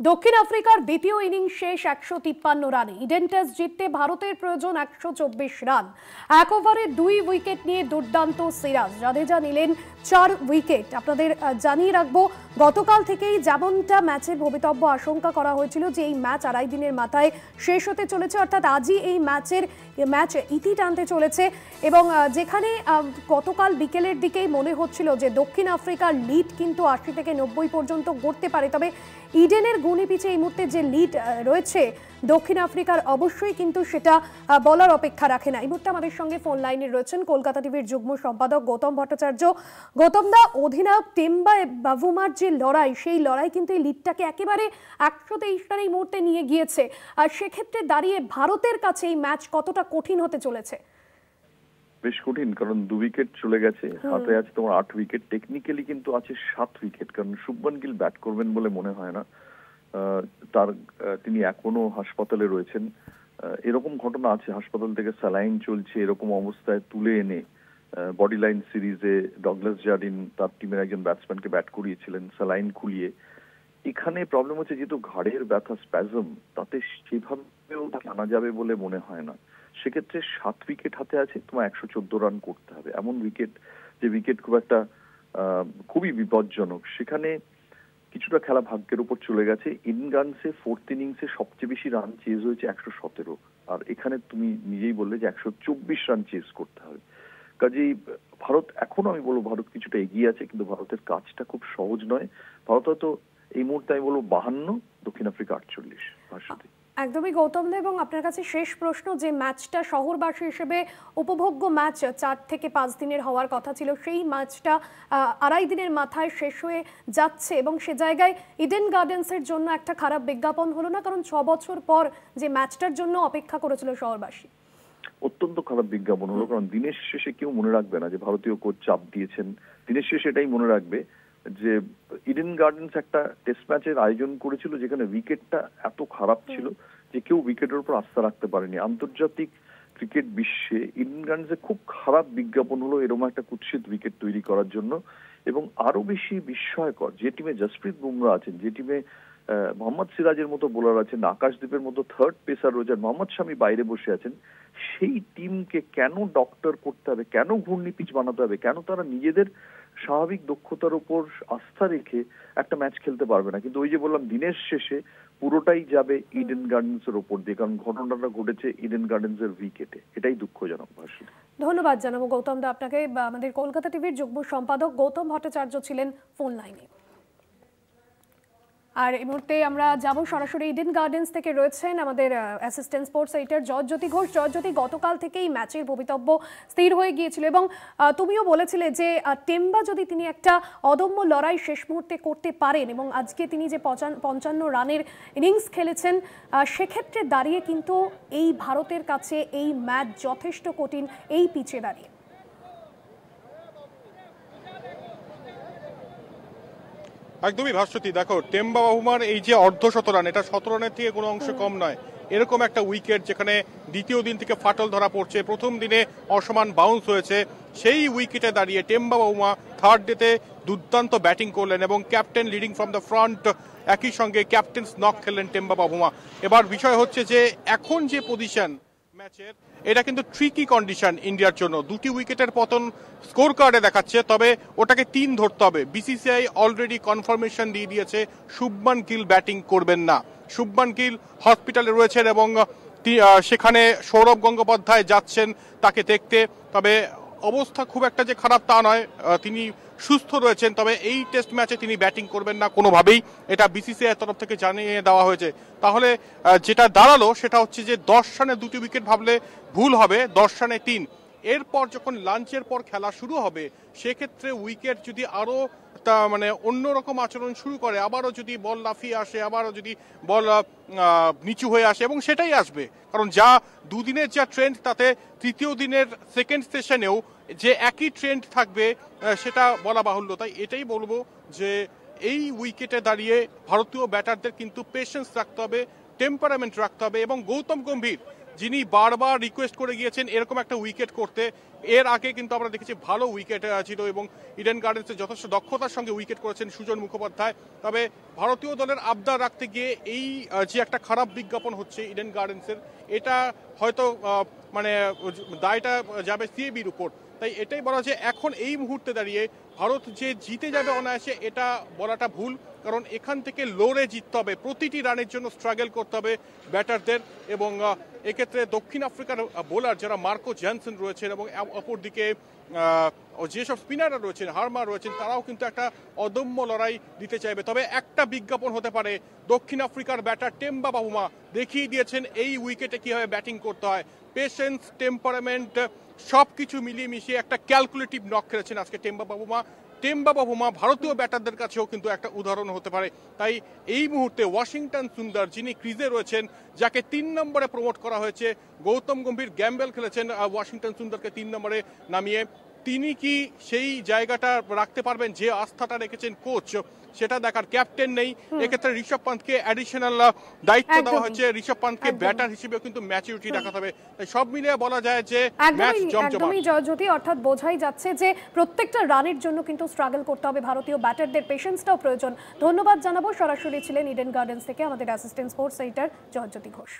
দক্ষিণ আফ্রিকার দ্বিতীয় ইনিংস শেষ 153 রানে। ইডেন টেস্ট জিততে ভারতের প্রয়োজন 124 রান। এক ওভারে 2 উইকেট নিয়ে দুর্দান্ত সিরাজ। জাদেজা নিলেন 4 উইকেট। আপনাদের জানিয়ে রাখবো, গতকাল থেকেই যেমনটা ম্যাচের ভবিতব্য আশঙ্কা করা হয়েছিল যে এই ম্যাচ আড়াই দিনের মাথায় শেষ হতে চলেছে, অর্থাৎ আজই এই ম্যাচ ইতি টানতে চলেছে। এবং যেখানে গতকাল বিকেলের দিকেই মনে হচ্ছিল যে দক্ষিণ আফ্রিকার লিড কিন্তু 80 থেকে 90 পর্যন্ত গড়তে পারে, তবে ইডেনের গুণে পিছে এই মুহূর্তে যে লিড রয়েছে দক্ষিণ আফ্রিকার, অবশ্যই কিন্তু সেটা বলার অপেক্ষা রাখে না। এই মুহূর্তে আমাদের সঙ্গে ফোন লাইনে রয়েছেন কলকাতা টিভির যুগ্ম সম্পাদক গৌতম ভট্টাচার্য। গৌতম দা, অধিনায়ক টেম্বা বাভুমার যে লড়াই, সেই লড়াই কিন্তু এই লিডটাকে একেবারে 123 রানে এই মুহূর্তে নিয়ে গিয়েছে। আর সেক্ষেত্রে দাঁড়িয়ে ভারতের কাছে এই ম্যাচ কতটা কঠিন হতে চলেছে? বেশ কঠিন, কারণ 2 উইকেট চলে গেছে, হাতে আছে তোমার 8 উইকেট, টেকনিক্যালি কিন্তু আছে 7 উইকেট। কারণ শুভমান গিল ব্যাট করবেন বলে মনে হয় না, তিনি এখনো হাসপাতালে রয়েছেন। এরকম ঘটনা আছে, হাসপাতাল থেকে স্যালাইন চলছে, এরকম অবস্থায় তুলে এনে বডি লাইন সিরিজে ডগলাস জার্ডিন তার টিমের একজন ব্যাটসম্যানকে ব্যাট করিয়েছিলেন স্যালাইন খুলিয়ে। এখানে প্রবলেম হচ্ছে, যেহেতু ঘাড়ের ব্যথা স্প্যাজম, তাতে সেভাবেও আনা যাবে বলে মনে হয় না। সেক্ষেত্রে 7 উইকেট হাতে আছে, তোমার 114 রান করতে হবে। এমন উইকেট, যে উইকেট খুব একটা খুবই বিপজ্জনক, সেখানে কিছুটা খেলা ভাগ্যের উপর চলে গেছে। ইনগানসে 4th ইনিংসে সবচেয়ে বেশি রান চেজ হয়েছে 117, আর এখানে তুমি নিজেই বললে যে 124 রান চেজ করতে হবে। কাজেই ভারত এখনো, আমি বলবো ভারত কিছুটা এগিয়ে আছে, কিন্তু ভারতের কাজটা খুব সহজ নয়। ভারত হয়তো এই মুহূর্তে আমি বলবো 52, দক্ষিণ আফ্রিকা 48। একদমই গৌতম দা, এবং আপনার কাছে শেষ প্রশ্ন, যে ম্যাচটা শহরবাসী হিসেবে উপভোগ্য ম্যাচ 4 থেকে 5 দিনের হওয়ার কথা ছিল, সেই ম্যাচটা আড়াই দিনের মাথায় শেষ হয়ে যাচ্ছে, এবং সে জায়গায় ইডেন গার্ডেন্সের জন্য একটা খারাপ বিজ্ঞাপন হলো না? কারণ 6 বছর পর যে ম্যাচটার জন্য অপেক্ষা করেছিল শহরবাসী। অত্যন্ত খারাপ বিজ্ঞাপন হলো, কারণ দিনের শেষে কেউ মনে রাখবে না যে ভারতীয় কোচ চাপ দিয়েছেন। দিনের শেষে এটাই মনে রাখবে যে ইডেন গার্ডেন্স একটা টেস্ট ম্যাচের আয়োজন করেছিল, যেখানে উইকেটটা এত খারাপ ছিল যে কেউ উইকেটের উপর আস্থা রাখতে পারেনি। আন্তর্জাতিক ক্রিকেট বিশ্বে ইডেন গার্ডেন্সে খুব খারাপ বিজ্ঞাপন হলো এরকম একটা কুৎসিত উইকেট তৈরি করার জন্য। এবং আরো বেশি বিস্ময়কর, যে টিমে জসপ্রীত বুমরা আছেন, যে টিমে মোহাম্মদ সিরাজের মতো বোলার আছেন, আকাশদীপের মতো থার্ড পেসার রয়েছেন, মোহাম্মদ শামি বাইরে বসে আছেন, সেই টিমকে কেন ডক্টর করতে হবে, কেন ঘূর্ণি পিচ বানাতে হবে, কেন তারা নিজেদের স্বাভাবিক দক্ষতার উপর আস্থা রেখে একটা ম্যাচ খেলতে পারবে না? কিন্তু ওই যে বললাম, দিনের শেষে পুরোটাই যাবে ইডেন গার্ডেন্স এর উপর দিয়ে, কারণ ঘটনাটা ঘটেছে ইডেন গার্ডেন্স এর উইকেটে। এটাই দুঃখজনক। ধন্যবাদ জানাবো গৌতম দা আপনাকে। আমাদের কলকাতা টিভির যুগ্ম সম্পাদক গৌতম ভট্টাচার্য ছিলেন ফোন লাইনে। আর এই মুহূর্তে আমরা যাব সরাসরি ইডেন গার্ডেন্স থেকে, রয়েছেন আমাদের assistant sports editor Joyjyoti Ghosh. Joyjyoti, গতকাল থেকেই ম্যাচের ভবিতব্য স্থির হয়ে গিয়েছিল, এবং তুমিও বলেছিলে যে টেম্বা যদি তিনি একটা অদম্য লড়াই শেষ মুহূর্তে করতে পারেন, এবং আজকে তিনি যে 55 রানের ইনিংস খেলেছেন, সেক্ষেত্রে দাঁড়িয়ে কিন্তু এই ভারতের কাছে এই ম্যাচ যথেষ্ট কঠিন এই পিচে দাঁড়িয়ে। একদমই ভাস্বতী, দেখো টেম্বা বাভুমার এই যে অর্ধশত রান, এটা 17 রানের থেকে কোনো অংশ কম নয়। এরকম একটা উইকেট যেখানে দ্বিতীয় দিন থেকে ফাটল ধরা পড়ছে, প্রথম দিনে অসমান বাউন্স হয়েছে, সেই উইকেটে দাঁড়িয়ে টেম্বা বাভুমা থার্ড ডেতে দুর্দান্ত ব্যাটিং করলেন এবং captain leading from the front, একই সঙ্গে ক্যাপ্টেন্স নক খেললেন টেম্বা বাভুমা। এবার বিষয় হচ্ছে যে এখন যে পজিশন ম্যাচের, এটা কিন্তু ট্রিকি কন্ডিশন ইন্ডিয়ার জন্য। 2টি উইকেটের পতন স্কোর কার্ডে দেখাচ্ছে, তবে ওটাকে 3 ধরতে হবে। বিসিসিআই অলরেডি কনফার্মেশন দিয়ে দিয়েছে শুভমান গিল ব্যাটিং করবেন না। শুভমান গিল হসপিটালে রয়েছেন এবং সেখানে সৌরভ গঙ্গোপাধ্যায় যাচ্ছেন তাকে দেখতে। তবে অবস্থা খুব একটা যে খারাপ তা নয়, তিনি সুস্থ রয়েছেন, তবে এই টেস্ট ম্যাচে তিনি ব্যাটিং করবেন না কোনোভাবেই, এটা বিসিসিআই তরফ থেকে জানিয়ে দেওয়া হয়েছে। তাহলে যেটা দাঁড়ালো সেটা হচ্ছে যে 10 রানে 2টি উইকেট ভাবলে ভুল হবে, 10 রানে 3। এরপর যখন লাঞ্চের পর খেলা শুরু হবে, সেক্ষেত্রে উইকেট যদি আরো মানে অন্যরকম আচরণ শুরু করে, আবারও যদি বল লাফিয়ে আসে, আবারও যদি বল নিচু হয়ে আসে, এবং সেটাই আসবে, কারণ যা দুদিনের যা ট্রেন্ড, তাতে তৃতীয় দিনের সেকেন্ড সেশনেও যে একই ট্রেন্ড থাকবে সেটা বলা বাহুল্য। তাই এটাই বলবো যে এই উইকেটে দাঁড়িয়ে ভারতীয় ব্যাটারদের কিন্তু পেশেন্স রাখতে হবে, টেম্পারামেন্ট রাখতে হবে। এবং গৌতম গম্ভীর যিনি বারবার রিকোয়েস্ট করে গিয়েছেন এরকম একটা উইকেট করতে। এর আগে কিন্তু আমরা দেখেছি ভালো উইকেট ছিল এবং ইডেন গার্ডেন্সে যথেষ্ট দক্ষতার সঙ্গে উইকেট করেছেন সুজন মুখোপাধ্যায়। তবে ভারতীয় দলের আবদার রাখতে গিয়ে এই যে একটা খারাপ বিজ্ঞাপন হচ্ছে ইডেন গার্ডেন্সের, এটা হয়তো মানে দায়টা যাবে সিএবির উপর। তাই এটাই বলা যে এখন এই মুহূর্তে দাঁড়িয়ে ভারত যে জিতে যাবে অনায়াসে এটা বলাটা ভুল, কারণ এখান থেকে লড়ে জিততে হবে, প্রতিটি রানের জন্য স্ট্রাগল করতে হবে ব্যাটারদের। এবং এক্ষেত্রে দক্ষিণ আফ্রিকার বোলার যারা মার্কো জ্যানসন রয়েছেন এবং অপরদিকে যেসব স্পিনাররা রয়েছেন, হার্মার রয়েছেন, তারাও কিন্তু একটা অদম্য লড়াই দিতে চাইবে। তবে একটা বিজ্ঞাপন হতে পারে, দক্ষিণ আফ্রিকার ব্যাটার টেম্বা বাভুমা দেখিয়ে দিয়েছেন এই উইকেটে কিভাবে ব্যাটিং করতে হয়। পেশেন্স, টেম্পারামেন্ট সবকিছু মিলিয়ে মিশিয়ে একটা ক্যালকুলেটিভ নক খেলেছেন আজকে টেম্বা বাভুমা ভারতীয় ব্যাটারদের কাছেও কিন্তু একটা উদাহরণ হতে পারে। তাই এই মুহূর্তে ওয়াশিংটন সুন্দর যিনি ক্রিজে রয়েছেন, যাকে 3 নম্বরে প্রমোট করা হয়েছে, গৌতম গম্ভীর গ্যাম্বেল খেলেছেন ওয়াশিংটন সুন্দরকে 3 নম্বরে নামিয়ে, তিনি কি সেই জায়গাটা রাখতে পারবেন যে আস্থাটা রেখেছেন কোচ, সেটা দেখার। ক্যাপ্টেন নেই, এক্ষেত্রে ঋষভ পান্থকে অ্যাডিশনাল দায়িত্ব দেওয়া হয়েছে। ঋষভ পান্থকে ব্যাটার হিসেবেও কিন্তু ম্যাচুরিটি দেখাতে হবে। তাই সব মিলিয়ে বলা যায় যে ম্যাচ জমজমাট। একদমই জয়জ্যোতি, অর্থাৎ বোঝাই যাচ্ছে যে প্রত্যেকটা রানের জন্য কিন্তু স্ট্রাগল করতে হবে ভারতীয় ব্যাটারদের, পেশেন্সটাও প্রয়োজন। ধন্যবাদ জানাবো। সরাসরি ছিলেন ইডেন গার্ডেন্স থেকে আমাদের assistant sports editor Joyjyoti Ghosh.